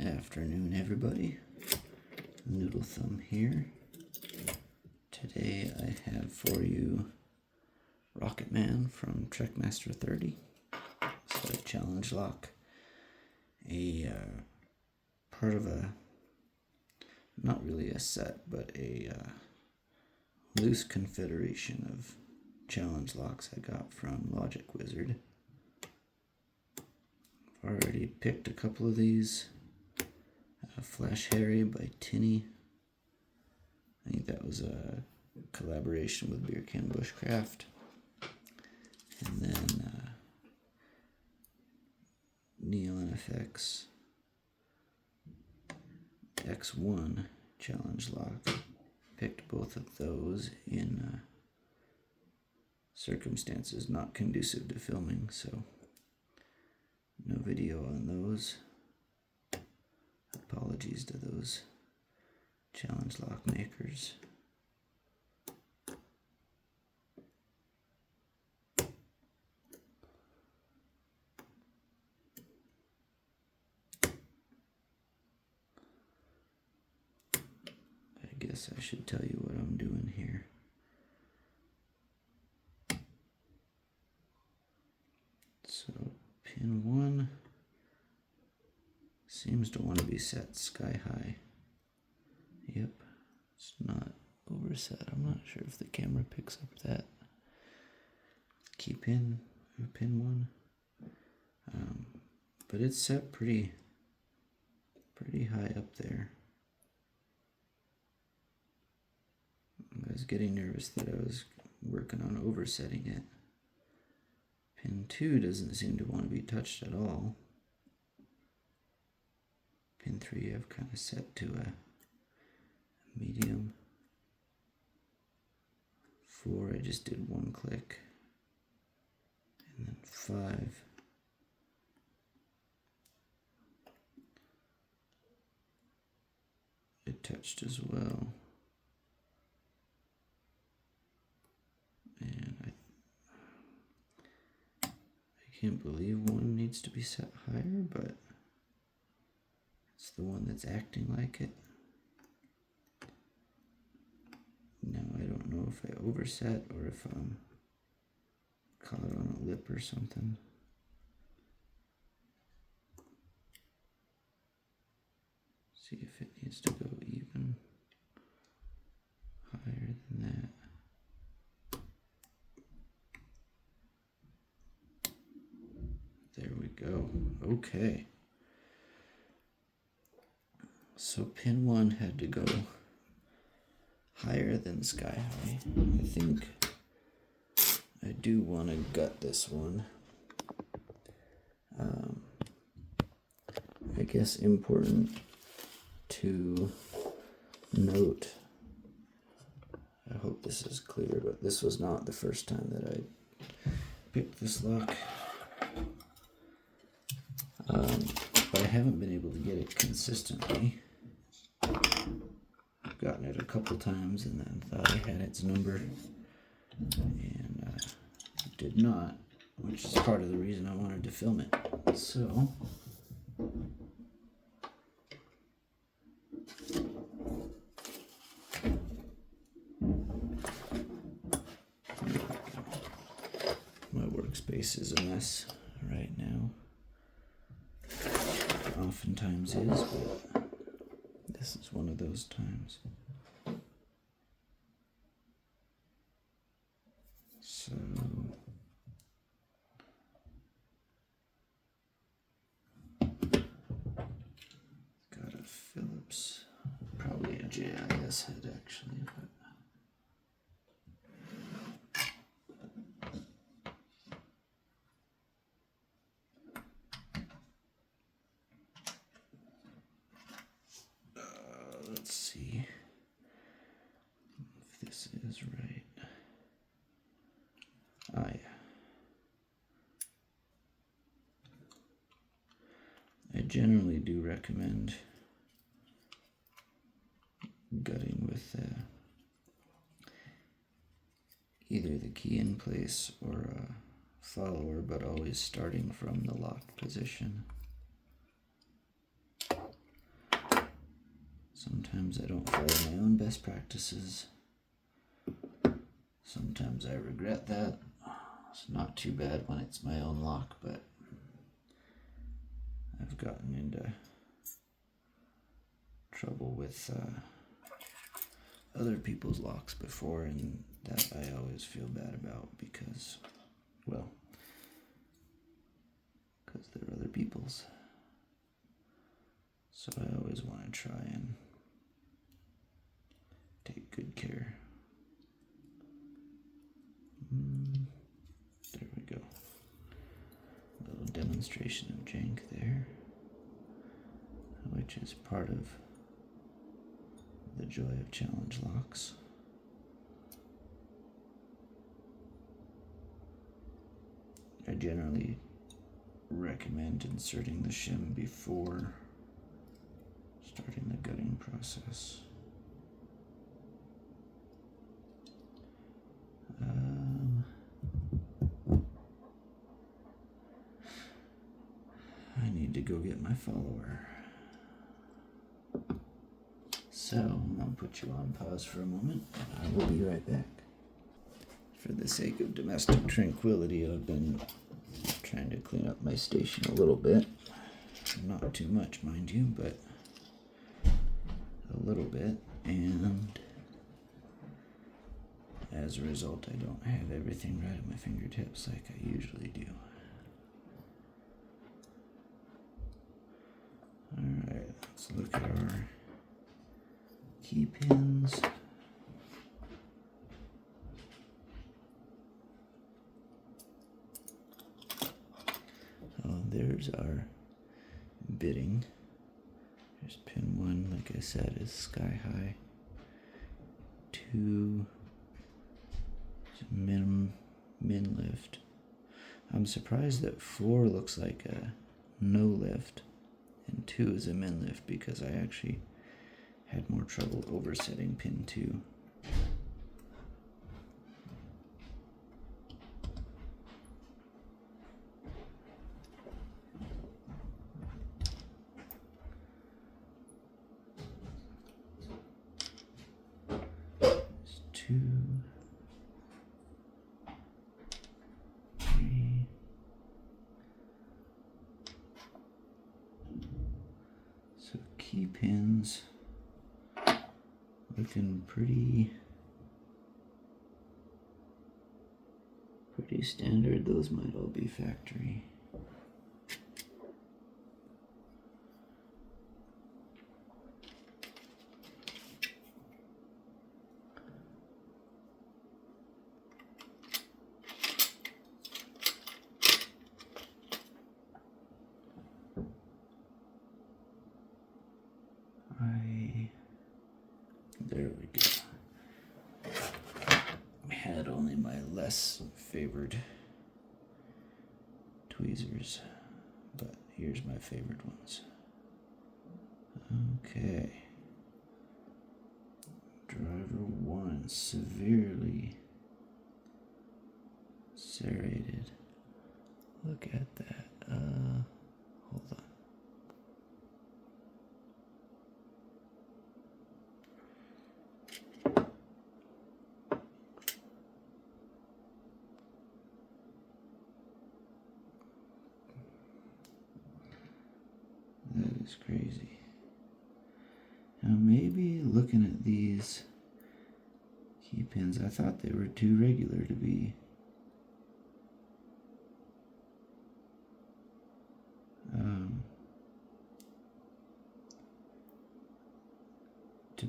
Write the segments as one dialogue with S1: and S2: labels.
S1: Afternoon, everybody. Noodle Thumb here. Today I have for you Rocketman from Trekmaster30. It's a challenge lock. A part of a, not really a set, but a loose confederation of challenge locks I got from Logic Wizard. I've already picked a couple of these. Flash Harry by Tinny. I think that was a collaboration with Beer Can Bushcraft. And then Neon FX X1 challenge lock. Picked both of those in circumstances not conducive to filming, so no video on those. Apologies to those challenge lock makers. I guess I should tell you what I'm doing here. So pin 1 seems to want to be set sky high. Yep, it's not overset. I'm not sure if the camera picks up that key pin or pin 1. But it's set pretty high up there. I was getting nervous that I was working on oversetting it. Pin 2 doesn't seem to want to be touched at all. Pin 3 I've kind of set to a medium. 4 I just did one click. And then 5. It touched as well. And I can't believe one needs to be set higher, but it's the one that's acting like it. Now I don't know if I overset or if I'm caught on a lip or something. See if it needs to go even higher than that. There we go. Okay. So pin 1 had to go higher than sky high. I think I do want to gut this one. I guess important to note, I hope this is clear, but this was not the first time that I picked this lock. But I haven't been able to get it consistently. I've gotten it a couple times and then thought I had its number and did not, which is part of the reason I wanted to film it. So my workspace is a mess right now. Oftentimes is, but this is one of those times. So got a Phillips, probably a JIS head actually, but let's see if this is right. Ah, yeah. I generally do recommend gutting with either the key in place or a follower, but always starting from the locked position. Sometimes I don't follow my own best practices. Sometimes I regret that. It's not too bad when it's my own lock, but I've gotten into trouble with other people's locks before, and that I always feel bad about because, well, because they're other people's. So I always want to try and take good care. There we go. A little demonstration of jank there, which is part of the joy of challenge locks. I generally recommend inserting the shim before starting the gutting process. I need to go get my follower. So I'll put you on pause for a moment, and I will be right back. For the sake of domestic tranquility, I've been trying to clean up my station a little bit. Not too much, mind you, but a little bit. And as a result, I don't have everything right at my fingertips like I usually do. Alright, let's look at our key pins. There's our bitting. Here's pin 1, like I said, is sky high. 2 is min lift. I'm surprised that 4 looks like a no lift and 2 is a min lift because I actually had more trouble oversetting pin 2. There's 2, 3. So key pins looking pretty standard. Those might all be factory. There we go. I had only my less favored tweezers, but here's my favorite ones. Okay. Driver 1, severely serrated. Look at that. Hold on. That is crazy. Now maybe looking at these key pins, I thought they were too regular to be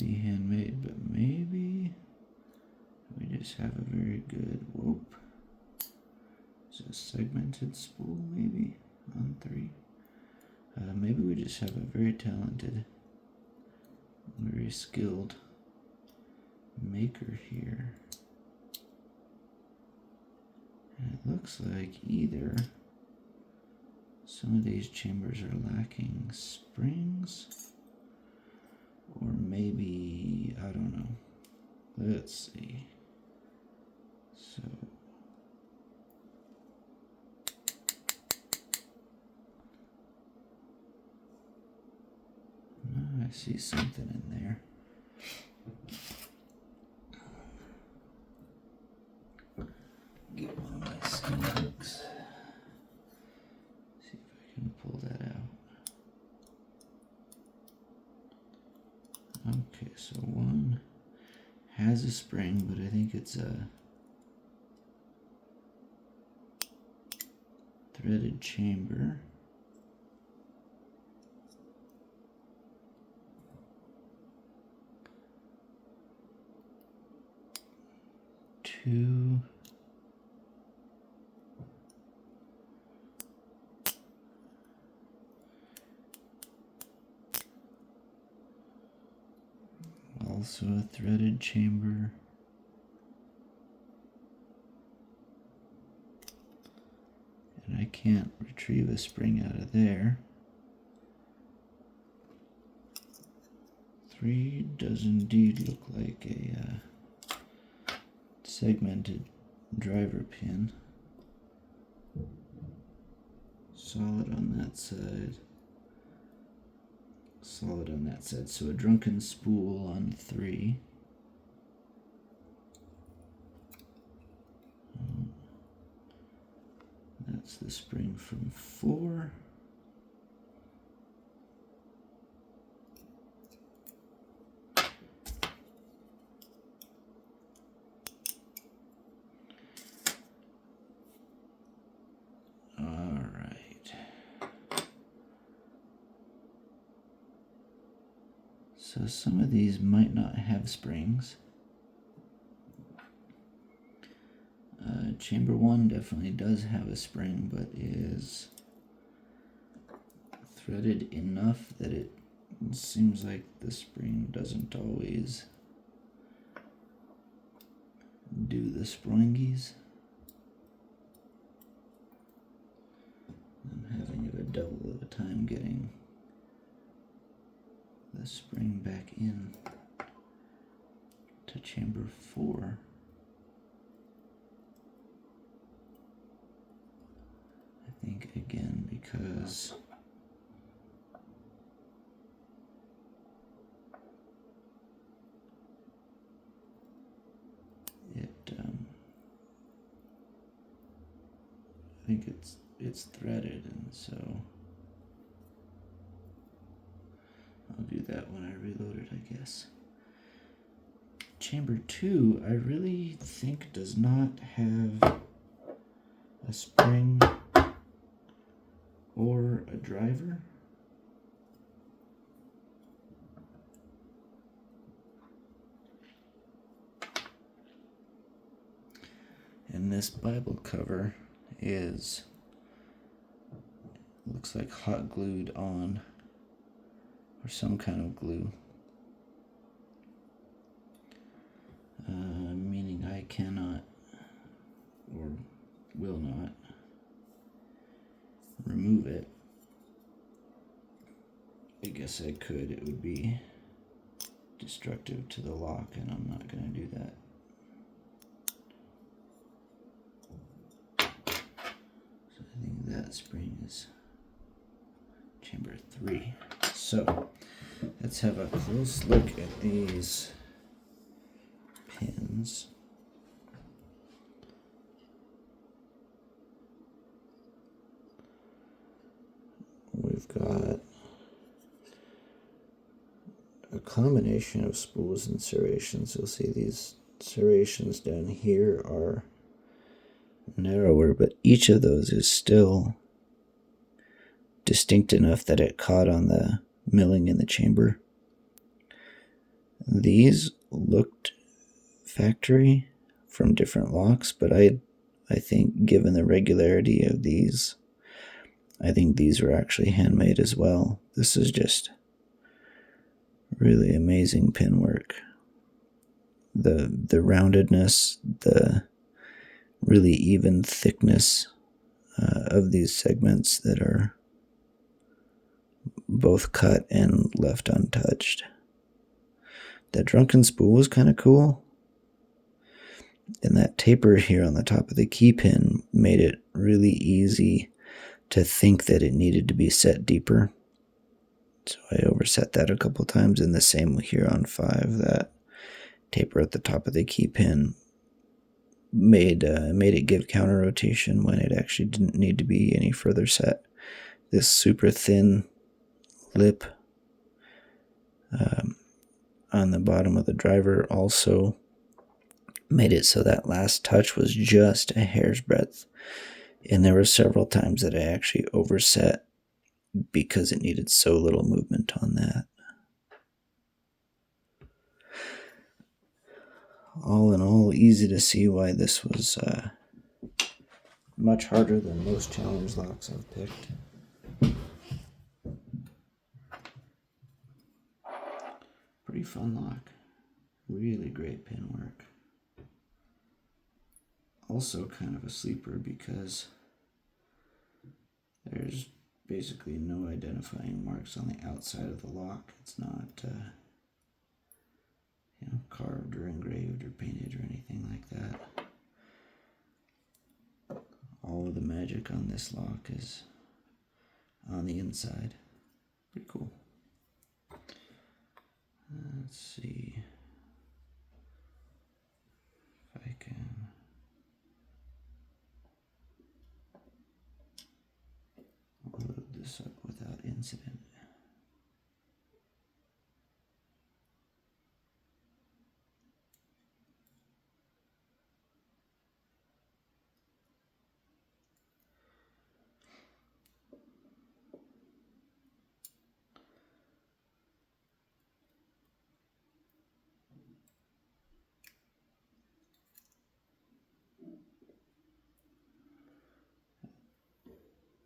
S1: handmade, but maybe we just have a very good whoop. It's a segmented spool, maybe on 3. Maybe we just have a very talented, very skilled maker here. And it looks like either some of these chambers are lacking springs, or maybe, I don't know. Let's see. So I see something in there. Get one of my skin hooks. See if I can pull that out. Okay, so one has a spring, but I think it's a threaded chamber. Two. Also a threaded chamber. And I can't retrieve a spring out of there. 3 does indeed look like a segmented driver pin. Solid on that side. Solid on that side. So a drunken spool on 3. That's the spring from 4. So some of these might not have springs. Chamber 1 definitely does have a spring, but is threaded enough that it seems like the spring doesn't always do the springies. I'm having a double of a time getting the spring back in to chamber 4. I think again because I think it's threaded, and so I'll do that when I reload it, I guess. Chamber 2, I really think does not have a spring or a driver. And this Bible cover looks like hot glued on, or some kind of glue. Meaning I cannot, or will not, remove it. I guess I could. It would be destructive to the lock, and I'm not going to do that. So I think that spring is chamber 3. So let's have a close look at these pins. We've got a combination of spools and serrations. You'll see these serrations down here are narrower, but each of those is still distinct enough that it caught on the milling in the chamber. These looked factory from different locks, but I think given the regularity of these, I think these were actually handmade as well. This is just really amazing pin work. The roundedness, the really even thickness of these segments that are both cut and left untouched. That drunken spool was kind of cool. And that taper here on the top of the key pin made it really easy to think that it needed to be set deeper. So I overset that a couple times, and the same here on 5. That taper at the top of the key pin made it give counter rotation when it actually didn't need to be any further set. This super thin lip on the bottom of the driver also made it so that last touch was just a hair's breadth. And there were several times that I actually overset because it needed so little movement on that. All in all, easy to see why this was much harder than most challenge locks I've picked. Pretty fun lock. Really great pin work. Also kind of a sleeper because there's basically no identifying marks on the outside of the lock. It's not carved or engraved or painted or anything like that. All of the magic on this lock is on the inside. Pretty cool. Let's see if I can load this up without incident.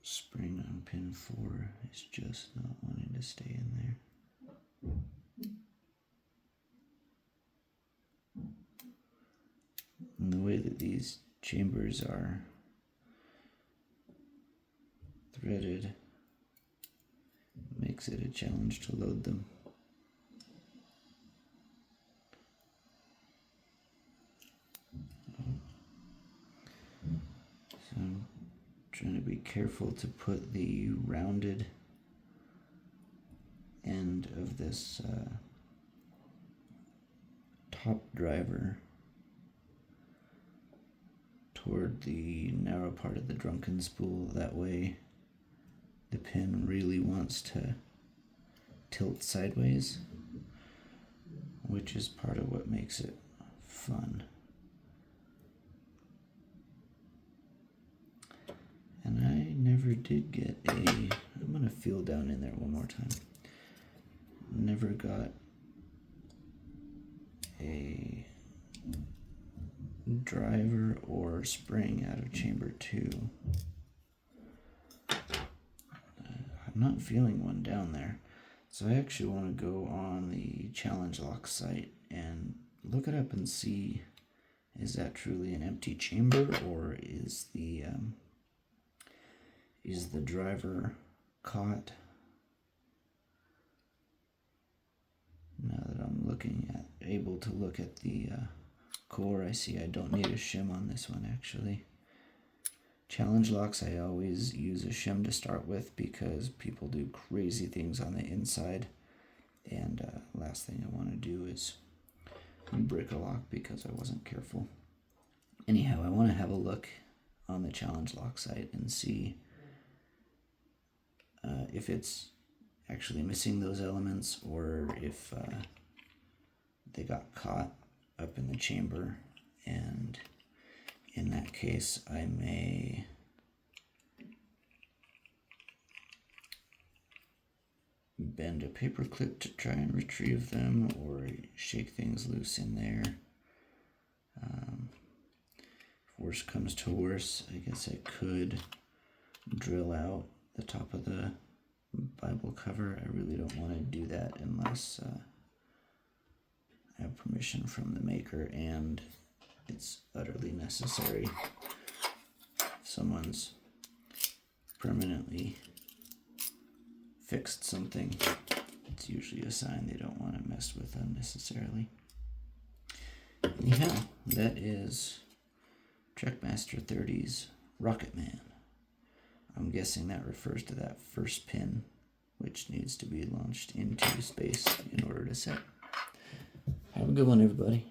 S1: Spring on pin 4 is just not wanting to stay in there. And the way that these chambers are threaded makes it a challenge to load them. So I'm trying to be careful to put the rounded end of this top driver toward the narrow part of the drunken spool. That way the pin really wants to tilt sideways, which is part of what makes it fun. And I never did get I'm going to feel down in there one more time. Never got a driver or spring out of chamber 2. I'm not feeling one down there. So I actually want to go on the challenge lock site and look it up and see, is that truly an empty chamber, or is the driver caught? Now that I'm able to look at the core, I see I don't need a shim on this one actually. Challenge locks, I always use a shim to start with because people do crazy things on the inside. And last thing I want to do is break a lock because I wasn't careful. Anyhow, I want to have a look on the challenge lock site and see if it's actually missing those elements, or if they got caught up in the chamber, and in that case I may bend a paper clip to try and retrieve them, or shake things loose in there. If worse comes to worse, I guess I could drill out the top of the Bible cover. I really don't want to do that unless I have permission from the maker and it's utterly necessary. If someone's permanently fixed something, it's usually a sign they don't want to mess with unnecessarily. Anyhow, that is Trekmaster30's Rocketman. I'm guessing that refers to that first pin which needs to be launched into space in order to set. Have a good one, everybody.